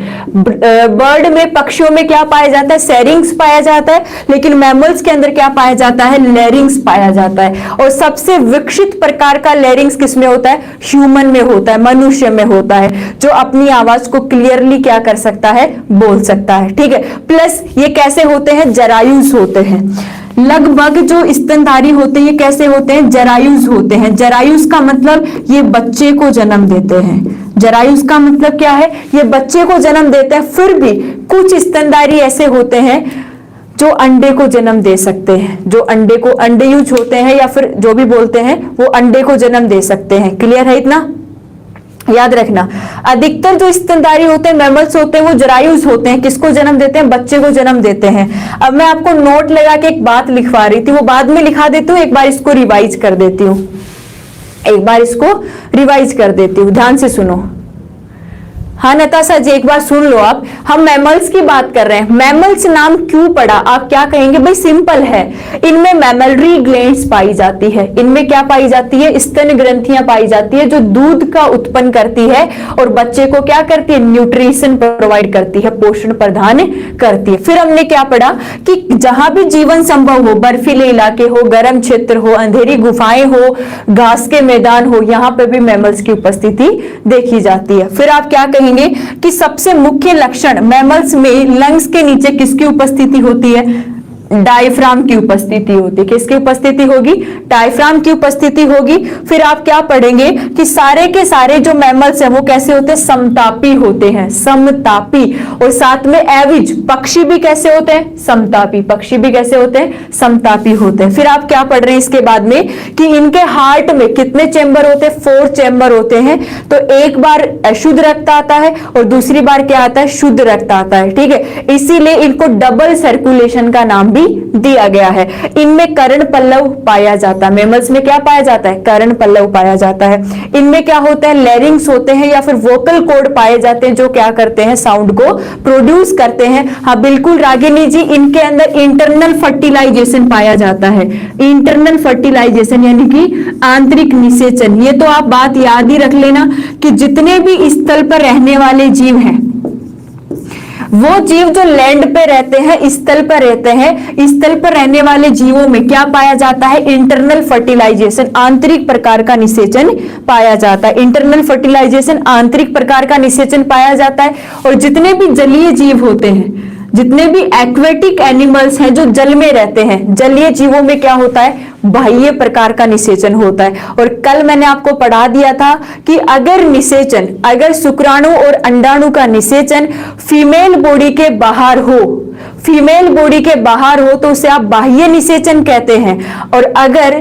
बर्ड में, पक्षियों में क्या पाया जाता है, सेरिंग्स पाया जाता है, लेकिन मैमल्स के अंदर क्या पाया जाता है, लैरिंग्स पाया जाता है। और सबसे विकसित प्रकार का लैरिंग्स किसमें होता है, ह्यूमन में होता है, मनुष्य में होता है, जो अपनी आवाज को क्लियरली क्या कर सकता है, बोल सकता है। ठीक है, प्लस ये कैसे होते हैं, जरायुज होते हैं। लगभग जो स्तनधारी होते हैं, ये कैसे होते हैं, जरायुज होते हैं। जरायुज का मतलब ये बच्चे को जन्म देते हैं। जरायुज का मतलब क्या है, ये बच्चे को जन्म देते हैं। फिर भी कुछ स्तनधारी ऐसे होते हैं जो अंडे को जन्म दे सकते हैं, जो अंडे को, अंडेयुज होते हैं या फिर जो भी बोलते हैं, वो अंडे को जन्म दे सकते हैं। क्लियर है, इतना याद रखना। अधिकतर जो स्तनधारी होते हैं, मैमल्स होते हैं, वो जरायुज होते हैं, किसको जन्म देते हैं, बच्चे को जन्म देते हैं। अब मैं आपको नोट लगा के एक बात लिखवा रही थी, वो बाद में लिखा देती हूँ, एक बार इसको रिवाइज कर देती हूँ, एक बार इसको रिवाइज कर देती हूँ, ध्यान से सुनो। हाँ नताशा जी, एक बार सुन लो आप, हम मैमल्स की बात कर रहे हैं। मैमल्स नाम क्यों पड़ा, आप क्या कहेंगे? भाई सिंपल है, इनमें मैमलरी ग्लैंड्स पाई जाती है। इनमें क्या पाई जाती है? स्तन ग्रंथियां पाई जाती है, जो दूध का उत्पन्न करती है और बच्चे को क्या करती है? न्यूट्रिशन प्रोवाइड करती है, पोषण प्रदान करती है। फिर हमने क्या पढ़ा कि जहां भी जीवन संभव हो, बर्फीले इलाके हो, गर्म क्षेत्र हो, अंधेरी गुफाएं हो, घास के मैदान हो, यहां पर भी मैमल्स की उपस्थिति देखी जाती है। फिर आप क्या कहेंगे कि सबसे मुख्य लक्षण मैमल्स में लंग्स के नीचे किसकी उपस्थिति होती है? डायफ्राम की उपस्थिति होती है। किसकी उपस्थिति होगी? डायफ्राम की उपस्थिति होगी। फिर आप क्या पढ़ेंगे कि सारे के सारे जो मैमल्स हैं वो कैसे होते हैं? समतापी होते हैं, समतापी। और साथ में एविज, पक्षी भी कैसे होते हैं? समतापी। पक्षी भी कैसे होते हैं? समतापी होते हैं। फिर आप क्या पढ़ रहे हैं इसके बाद में कि इनके हार्ट में कितने चेंबर होते हैं? 4 चेंबर होते हैं। तो एक बार अशुद्ध रक्त आता है और दूसरी बार क्या आता है? शुद्ध रक्त आता है, ठीक है। इसीलिए इनको डबल सर्कुलेशन का नाम भी दिया गया है। इनमें कर्ण पल्लव पाया जाता है। मैमल्स में क्या पाया जाता है? कर्ण पल्लव पाया जाता है। इनमें क्या होता है? लैरिंग्स होते हैं या फिर वोकल कॉर्ड पाए जाते हैं, जो क्या करते हैं? साउंड को प्रोड्यूस करते हैं। हाँ बिल्कुल रागिनी जी, इनके अंदर इंटरनल फर्टिलाइजेशन पाया जाता है। इंटरनल फर्टिलाइजेशन यानी कि आंतरिक निषेचन। ये तो आप बात याद ही रख लेना कि जितने भी स्थल पर रहने वाले जीव हैं, वो जीव जो लैंड पे रहते हैं, स्थल पर रहते हैं, स्थल पर रहने वाले जीवों में क्या पाया जाता है? इंटरनल फर्टिलाइजेशन, आंतरिक प्रकार का निषेचन पाया जाता है। इंटरनल फर्टिलाइजेशन, आंतरिक प्रकार का निषेचन पाया जाता है। और जितने भी जलीय जीव होते हैं, जितने भी एक्वेटिक एनिमल्स हैं जो जल में रहते हैं, जलीय जीवों में क्या होता है? बाह्य प्रकार का निषेचन होता है। और कल मैंने आपको पढ़ा दिया था कि अगर निषेचन, अगर शुक्राणु और अंडाणु का निषेचन फीमेल बॉडी के बाहर हो, फीमेल बॉडी के बाहर हो तो उसे आप बाह्य निषेचन कहते हैं। और अगर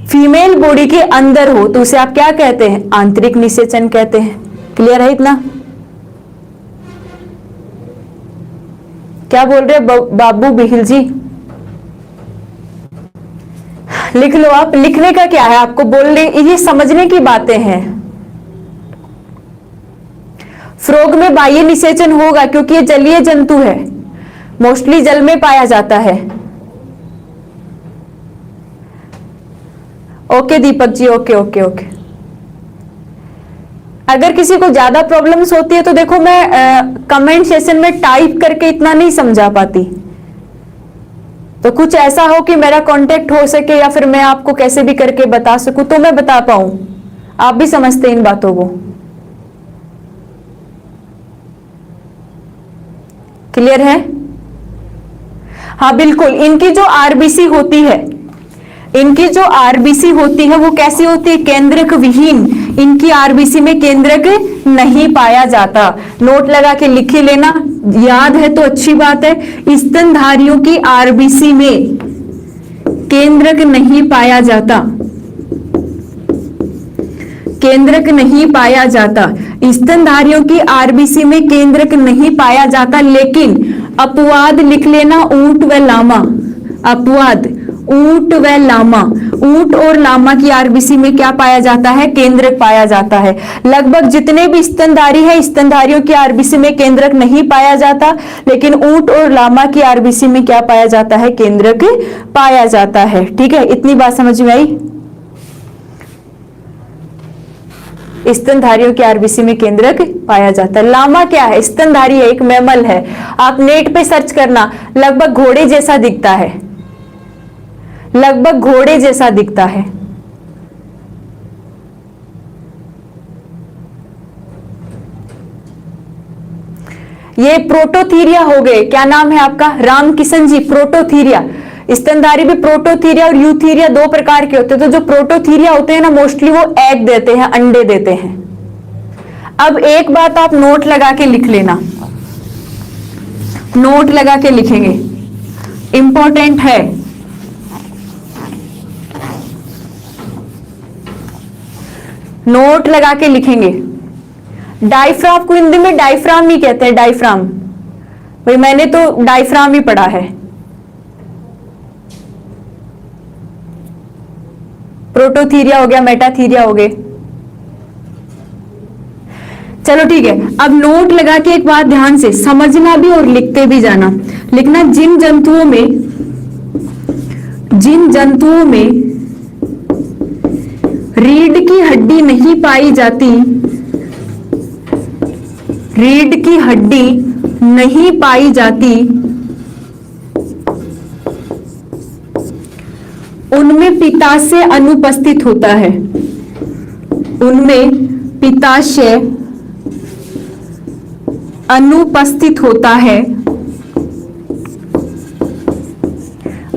फीमेल बॉडी के अंदर हो तो उसे आप क्या कहते हैं? आंतरिक निषेचन कहते हैं। क्लियर है इतना? क्या बोल रहे बाबू बिहिल जी? लिख लो आप। लिखने का क्या है, आपको बोलने, ये समझने की बातें हैं। फ्रॉग में बाह्य निषेचन होगा क्योंकि ये जलीय जंतु है, मोस्टली जल में पाया जाता है। Okay Deepak ji, okay okay okay. अगर किसी को ज्यादा प्रॉब्लम्स होती है तो देखो, मैं कमेंट सेशन में टाइप करके इतना नहीं समझा पाती, तो कुछ ऐसा हो कि मेरा कांटेक्ट हो सके या फिर मैं आपको कैसे भी करके बता सकूं तो मैं बता पाऊं। आप भी समझते हैं इन बातों को। क्लियर है? हाँ बिल्कुल। इनकी जो आरबीसी होती है, इनकी जो आरबीसी होती है वो कैसी होती है? केंद्रक विहीन। इनकी आरबीसी में केंद्रक नहीं पाया जाता। नोट लगा के लिख ही लेना, याद है तो अच्छी बात है। स्तनधारियों की आरबीसी में केंद्रक नहीं पाया जाता, केंद्रक नहीं पाया जाता। स्तनधारियों की आरबीसी में केंद्रक नहीं पाया जाता, लेकिन अपवाद लिख लेना, ऊंट व लामा। अपवाद, ऊंट व लामा। ऊंट और लामा की आरबीसी में क्या पाया जाता है? केंद्रक पाया जाता है। लगभग जितने भी स्तनधारी है, स्तनधारियों की आरबीसी में केंद्रक नहीं पाया जाता, लेकिन ऊंट और लामा की आरबीसी में क्या पाया जाता है? केंद्रक पाया जाता है। ठीक है, इतनी बात समझ में आई? स्तनधारियों की आरबीसी में केंद्रक पाया जाता है। लामा क्या है? स्तनधारी है, एक मैमल है। आप नेट पे सर्च करना, लगभग घोड़े जैसा दिखता है, लगभग घोड़े जैसा दिखता है। ये प्रोटोथीरिया हो गए। क्या नाम है आपका? रामकिशन जी। प्रोटोथीरिया, स्तनधारी भी प्रोटोथीरिया और यूथीरिया दो प्रकार के होते हैं। तो जो प्रोटोथीरिया होते हैं ना, मोस्टली वो एग देते हैं, अंडे देते हैं। अब एक बात आप नोट लगा के लिख लेना, नोट लगा के लिखेंगे, इंपॉर्टेंट है। नोट लगा के लिखेंगे। डायफ्राम को हिंदी में डायफ्राम ही कहते हैं, डायफ्राम। भाई मैंने तो डायफ्राम ही पढ़ा है। प्रोटोथीरिया हो गया, मेटाथीरिया हो गए। चलो ठीक है, अब नोट लगा के एक बात ध्यान से समझना भी और लिखते भी जाना। लिखना, जिन जंतुओं में रीढ़ की हड्डी नहीं पाई जाती, रीढ़ की हड्डी नहीं पाई जाती, उनमें पित्ताशय अनुपस्थित होता है, उनमें पित्ताशय अनुपस्थित होता है,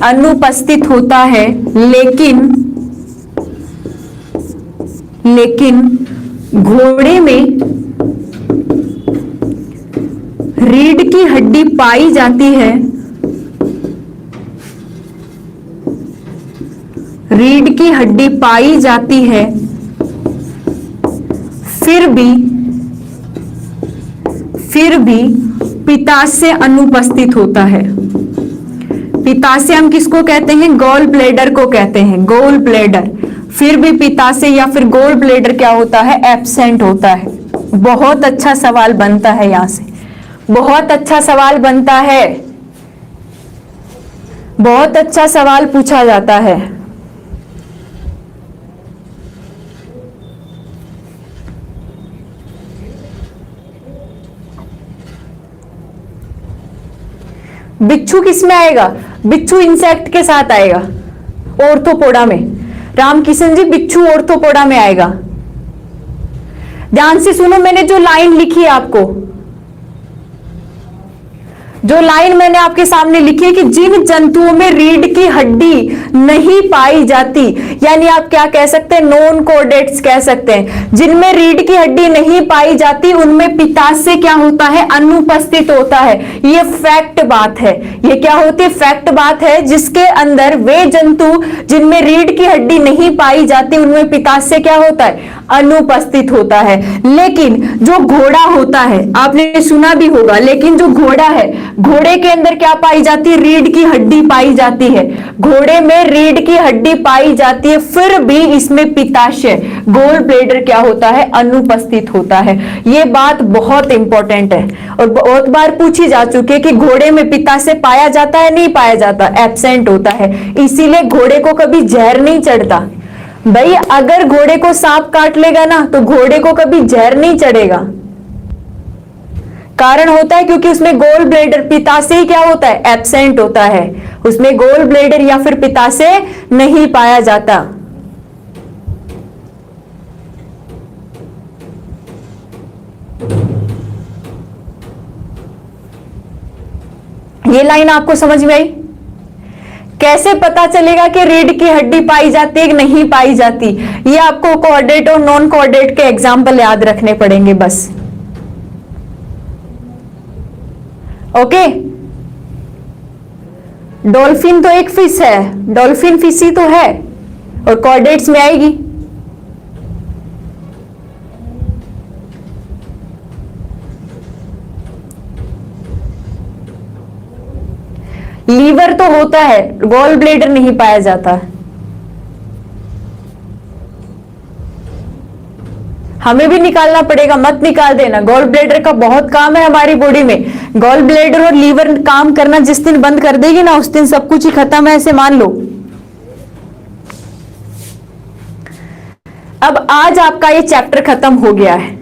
अनुपस्थित होता है। लेकिन घोड़े में रीढ़ की हड्डी पाई जाती है, रीढ़ की हड्डी पाई जाती है, फिर भी पित्ताशय अनुपस्थित होता है। पित्ताशय हम किसको कहते हैं? गॉल ब्लैडर को कहते हैं, गॉल ब्लैडर। फिर भी पित्ताशय या फिर गॉल ब्लैडर क्या होता है? एब्सेंट होता है। बहुत अच्छा सवाल बनता है यहां से, बहुत अच्छा सवाल बनता है, बहुत अच्छा सवाल पूछा जाता है। बिच्छू किस में आएगा? बिच्छू इंसेक्ट के साथ आएगा, ऑर्थोपोडा में। रामकिशन जी, बिच्छू ऑर्थोपोडा में आएगा। ध्यान से सुनो, मैंने जो लाइन लिखी है आपको, जो लाइन मैंने आपके सामने लिखी है कि जिन जंतुओं में रीढ़ की हड्डी नहीं पाई जाती, यानी आप क्या कह सकते हैं? नॉन कोर्डेट्स कह सकते हैं। जिनमें रीढ़ की हड्डी नहीं पाई जाती उनमें पित्ताशय क्या होता है? अनुपस्थित होता है। ये फैक्ट बात है, ये क्या होती है? फैक्ट बात है, जिसके अंदर वे जंतु जिनमें रीढ़ की हड्डी नहीं पाई जाती उनमें पित्ताशय क्या होता है? अनुपस्थित होता है। लेकिन जो घोड़ा होता है, आपने सुना भी होगा, लेकिन जो घोड़ा है, घोड़े के अंदर क्या पाई जाती है? रीढ़ की हड्डी पाई जाती है। घोड़े में रीढ़ की हड्डी पाई जाती है, फिर भी इसमें पित्ताशय, गॉल ब्लैडर क्या होता है? अनुपस्थित होता है। ये बात बहुत इंपॉर्टेंट है और बहुत बार पूछी जा चुकी है कि घोड़े में पित्ताशय पाया जाता है, नहीं पाया जाता, एब्सेंट होता है। इसीलिए घोड़े को कभी जहर नहीं चढ़ता। भाई अगर घोड़े को सांप काट लेगा ना तो घोड़े को कभी जहर नहीं चढ़ेगा। कारण होता है क्योंकि उसमें गॉल ब्लैडर, पित्ताशय क्या होता है? एब्सेंट होता है। उसमें गॉल ब्लैडर या फिर पित्ताशय नहीं पाया जाता। ये लाइन आपको समझ में आई? कैसे पता चलेगा कि रीढ़ की हड्डी पाई जाती है कि नहीं पाई जाती? ये आपको कोऑर्डिनेट और नॉन कोऑर्डिनेट के एग्जाम्पल याद रखने पड़ेंगे बस। ओके, डॉल्फिन तो एक फिश है, डॉल्फिन फिश ही तो है और कोऑर्डिनेट्स में आएगी। लीवर तो होता है, गॉल ब्लैडर नहीं पाया जाता। हमें भी निकालना पड़ेगा, मत निकाल देना। गॉल ब्लैडर का बहुत काम है हमारी बॉडी में। गॉल ब्लैडर और लीवर काम करना जिस दिन बंद कर देगी ना, उस दिन सब कुछ ही खत्म है, ऐसे मान लो। अब आज आपका ये चैप्टर खत्म हो गया है,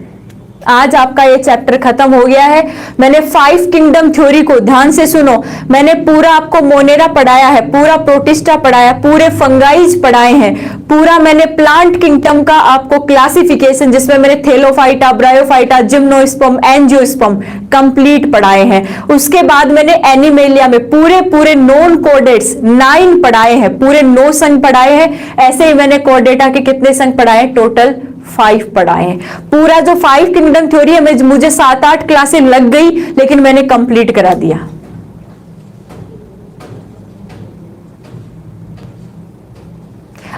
आज आपका ये चैप्टर खत्म हो गया है। मैंने 5 किंगडम थ्योरी को ध्यान से सुनो, मैंने पूरा आपको मोनेरा पढ़ाया है, पूरा प्रोटिस्टा पढ़ाया, पूरे फंगाइज पढ़ाए हैं, पूरा मैंने प्लांट किंगडम का आपको क्लासिफिकेशन, जिसमें मैंने Thallophyta, bryophyta, gymnosperm, angiosperm complete पढ़ाए हैं। उसके बाद मैंने एनिमेलिया में पूरे नॉन कोर्डेट्स 9 पढ़ाए हैं, पूरे 9 संघ पढ़ाए हैं। ऐसे ही मैंने कोर्डेटा के कितने संघ पढ़ाए? टोटल 5 पढ़ाए हैं। पूरा जो 5 किंगडम थ्योरी है, मुझे 7-8 क्लासें लग गई, लेकिन मैंने कंप्लीट करा दिया।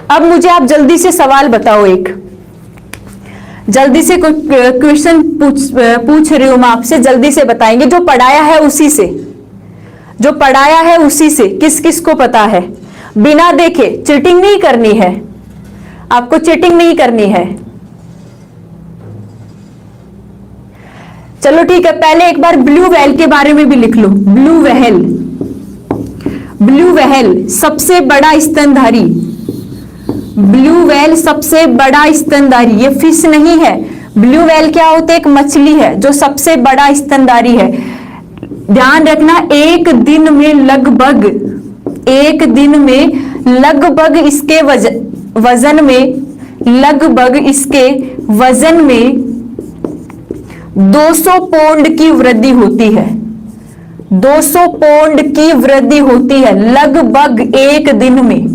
अब मुझे आप जल्दी से सवाल बताओ, एक जल्दी से कुछ क्वेश्चन पूछ रही हूं मैं आपसे, जल्दी से बताएंगे। जो पढ़ाया है उसी से, जो पढ़ाया है उसी से, किस किस को पता है? बिना देखे, चीटिंग नहीं करनी है आपको, चीटिंग नहीं करनी है। चलो ठीक है, पहले एक बार ब्लू व्हेल के बारे में भी लिख लो। ब्लू व्हेल, ब्लू व्हेल सबसे बड़ा स्तनधारी, ब्लू व्हेल सबसे बड़ा स्तनधारी, ये फिश नहीं है। ब्लू व्हेल क्या होते, एक मछली है जो सबसे बड़ा स्तनधारी है। ध्यान रखना, एक दिन में लगभग इसके वजन में 200 पौंड की वृद्धि होती है। 200 पौंड की वृद्धि होती है लगभग एक दिन में।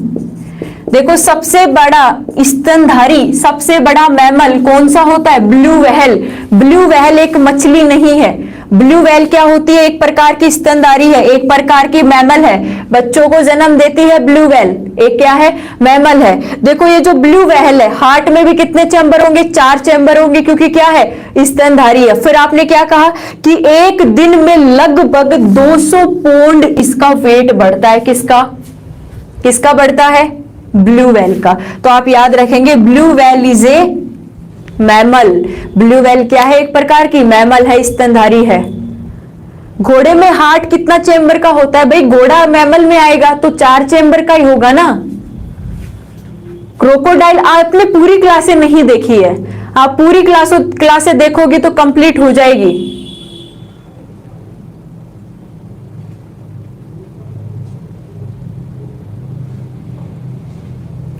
देखो, सबसे बड़ा स्तनधारी, सबसे बड़ा मैमल कौन सा होता है? Blue whale. ब्लू व्हेल एक मछली नहीं है। ब्लू व्हेल क्या होती है? एक प्रकार की स्तनधारी है, एक प्रकार की मैमल है, बच्चों को जन्म देती है ब्लू व्हेल। एक क्या है? मैमल है। देखो, ये जो ब्लू व्हेल है, हार्ट में भी कितने चैम्बर होंगे? 4 चैम्बर होंगे, क्योंकि क्या है? स्तनधारी है। फिर आपने क्या कहा कि एक दिन में लगभग 200 पौंड इसका वेट बढ़ता है। किसका बढ़ता है? ब्लू व्हेल का। तो आप याद रखेंगे, blue whale is a mammal. Blue whale क्या है? एक प्रकार की मैमल है, स्तनधारी है। घोड़े में हार्ट कितना चेंबर का होता है? भाई, घोड़ा मैमल में आएगा तो 4 चेंबर का ही होगा ना। क्रोकोडाइल आपने पूरी क्लासें नहीं देखी है, आप पूरी क्लासें देखोगे तो कंप्लीट हो जाएगी।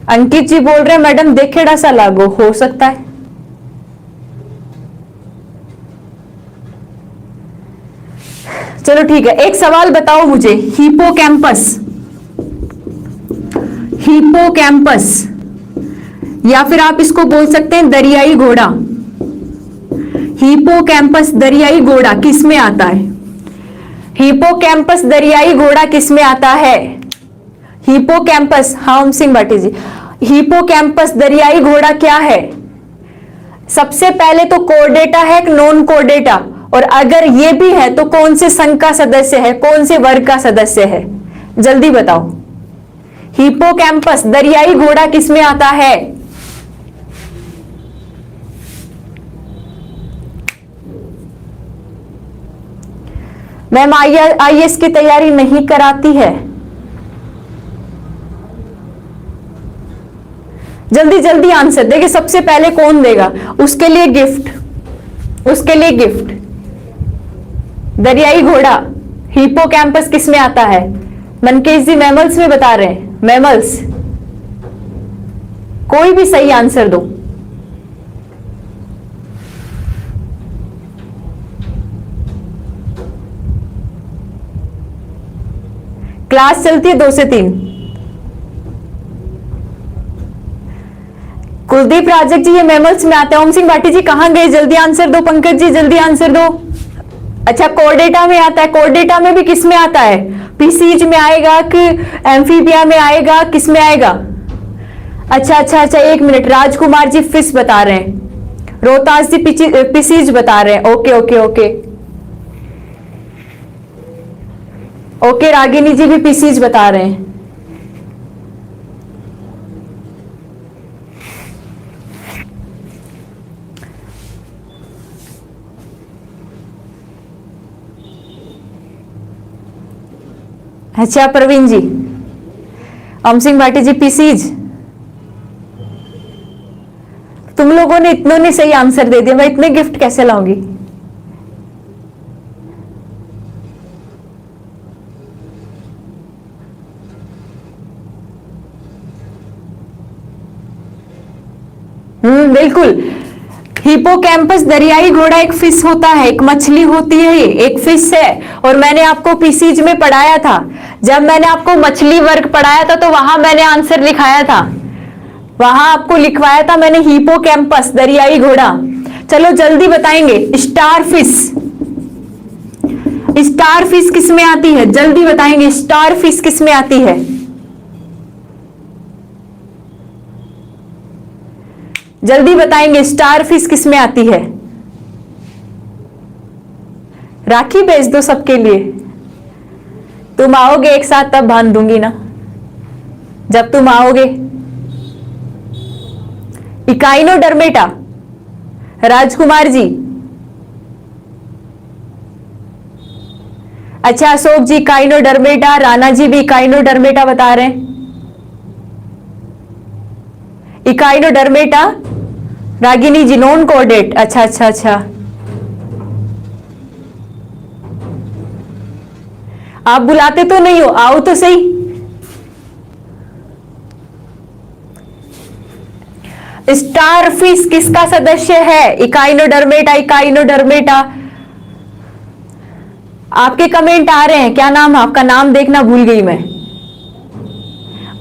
अंकित जी बोल रहे हैं मैडम देखेड़ा सा लागो, हो सकता है। चलो ठीक है, एक सवाल बताओ मुझे, हिपोकैम्पस या फिर आप इसको बोल सकते हैं दरियाई घोड़ा। हिपोकैम्पस दरियाई घोड़ा किस में आता है? हिपोकैम्पस दरियाई घोड़ा किस में आता है? हिपोकैम्पस, हाँ ओम सिंह भाटी जी, हिपोकैम्पस दरियाई घोड़ा क्या है? सबसे पहले तो कोर्डेटा है, एक नॉन कोर्डेटा, और अगर ये भी है तो कौन से संघ का सदस्य है, कौन से वर्ग का सदस्य है? जल्दी बताओ। हिपोकैम्पस दरियाई घोड़ा किस में आता है? मैम आईएएस की तैयारी नहीं कराती है। जल्दी जल्दी आंसर देखिए, सबसे पहले कौन देगा उसके लिए गिफ्ट, दरियाई घोड़ा हिपोकैम्पस किस में आता है? मनकेश जी मैमल्स में बता रहे हैं, मैमल्स। कोई भी सही आंसर दो। क्लास चलती है 2 से 3। कुलदीप राजक जी ये मैमल्स में आते हैं। ओम सिंह भाटी जी कहां गए? जल्दी आंसर दो। पंकज जी जल्दी आंसर दो। अच्छा, कोर्डेटा में आता है। कोर्डेटा में भी किस में आता है? पीसीज में आएगा कि एम्फीबिया में आएगा, किस में आएगा? अच्छा, एक मिनट, राजकुमार जी फिश बता रहे हैं, रोहतास जी पीसीज बता रहे हैं। ओके, रागिनी जी भी पीसीज बता रहे हैं। अच्छा प्रवीण जी, ओम सिंह भाटी जी पीसीज। तुम लोगों ने इतनों ने सही आंसर दे दिया, मैं इतने गिफ्ट कैसे लाऊंगी? बिल्कुल। हिपोकैम्पस दरियाई घोड़ा एक फिश होता है, एक मछली होती है, एक फिश है। और मैंने आपको पीसीज में पढ़ाया था, जब मैंने आपको मछली वर्ग पढ़ाया था तो वहां मैंने आंसर लिखाया था, वहां आपको लिखवाया था मैंने हिपोकैम्पस दरियाई घोड़ा। चलो जल्दी बताएंगे। स्टार फिश किस में आती है? जल्दी बताएंगे, स्टार फिश किस में आती है? जल्दी बताएंगे, स्टार फिश किस में आती है? राखी भेज दो सबके लिए। तुम आओगे एक साथ तब बांध दूंगी ना, जब तुम आओगे। इकाइनोडर्मेटा, राजकुमार जी अच्छा अशोक जी इकाइनोडर्मेटा, राणा जी भी इकाइनोडर्मेटा बता रहे हैं। इकाइनोडर्मेटा, रागिनी जी नॉन कोऑर्डेट। अच्छा अच्छा अच्छा, आप बुलाते तो नहीं हो, आओ तो सही। स्टारफिश किसका सदस्य है? Echinodermata, Echinodermata. आपके कमेंट आ रहे हैं, क्या नाम है आपका? नाम देखना भूल गई मैं।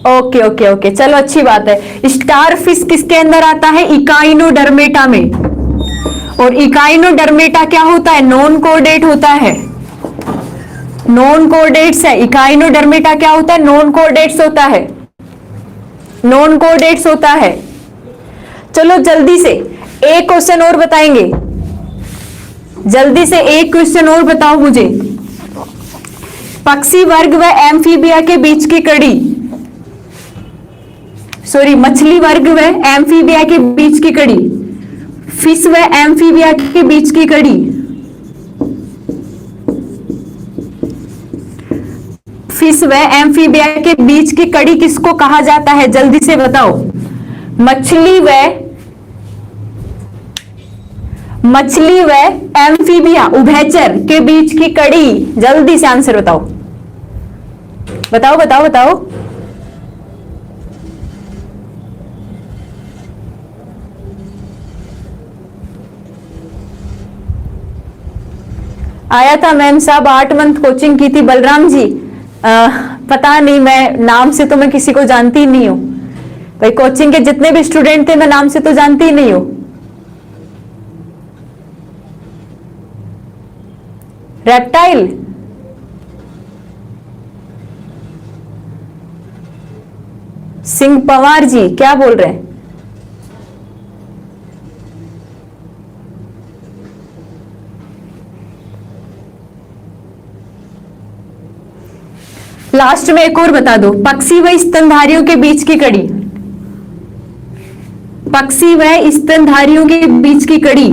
ओके ओके ओके, चलो अच्छी बात है। स्टारफिश किसके अंदर आता है? इकाइनोडर्मेटा में। और इकाइनोडर्मेटा क्या होता है? नॉन कोऑर्डेट होता है। नॉन कोऑर्डेट्स है। इकाइनोडर्मेटा क्या होता है? नॉन कोऑर्डेट्स होता है। नॉन कोऑर्डेट्स होता है। चलो जल्दी से एक क्वेश्चन और बताएंगे, जल्दी से एक क्वेश्चन और बताओ मुझे। पक्षी वर्ग व एम्फीबिया के बीच की कड़ी, सॉरी मछली वर्ग व एम्फीबिया के बीच की कड़ी, फिश व एम्फीबिया के बीच की कड़ी, फिश व एम्फीबिया के बीच की कड़ी किसको कहा जाता है? जल्दी से बताओ। मछली व एम्फीबिया उभयचर के बीच की कड़ी, जल्दी से आंसर बताओ, बताओ बताओ बताओ। आया था मैम साहब, 8 मंथ कोचिंग की थी बलराम जी। पता नहीं, मैं नाम से तो मैं किसी को जानती ही नहीं हूं भाई। कोचिंग के जितने भी स्टूडेंट थे मैं नाम से तो जानती ही नहीं हूं। रेप्टाइल, सिंह पवार जी क्या बोल रहे हैं? लास्ट में एक और बता दो। पक्षी व स्तनधारियों के बीच की कड़ी, पक्षी व स्तनधारियों के बीच की कड़ी,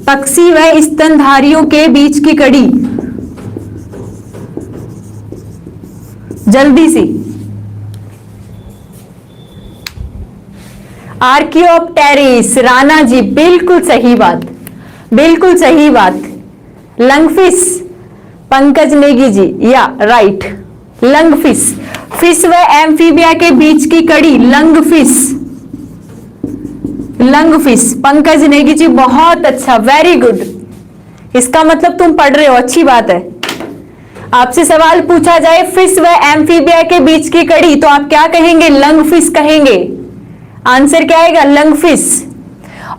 पक्षी व स्तनधारियों के बीच की कड़ी, जल्दी सी। आर्कियोप्टेरिस, राणा जी बिल्कुल सही बात, बिल्कुल सही बात। लंगफिश, पंकज नेगी जी, या राइट, लंगफिश। फिश व एम्फीबिया के बीच की कड़ी, लंगफिश, लंगफिश। पंकज नेगी जी बहुत अच्छा, वेरी गुड। इसका मतलब तुम पढ़ रहे हो, अच्छी बात है। आपसे सवाल पूछा जाए फिश व एम्फीबिया के बीच की कड़ी, तो आप क्या कहेंगे? लंगफिश कहेंगे। आंसर क्या आएगा? लंगफिश।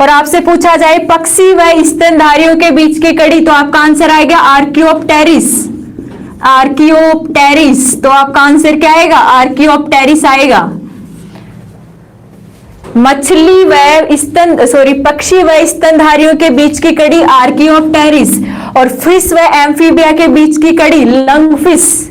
और आपसे पूछा जाए पक्षी व स्तनधारियों के बीच की कड़ी, तो आपका आंसर आएगा आर्कियोप्टेरिस, आर्कियोप्टेरिस। तो आपका आंसर क्या आएगा? आर्कियोप्टेरिस आएगा। मछली व पक्षी व स्तनधारियों के बीच की कड़ी आर्कियोप्टेरिस, और फिश व एम्फीबिया के बीच की कड़ी लंगफिश।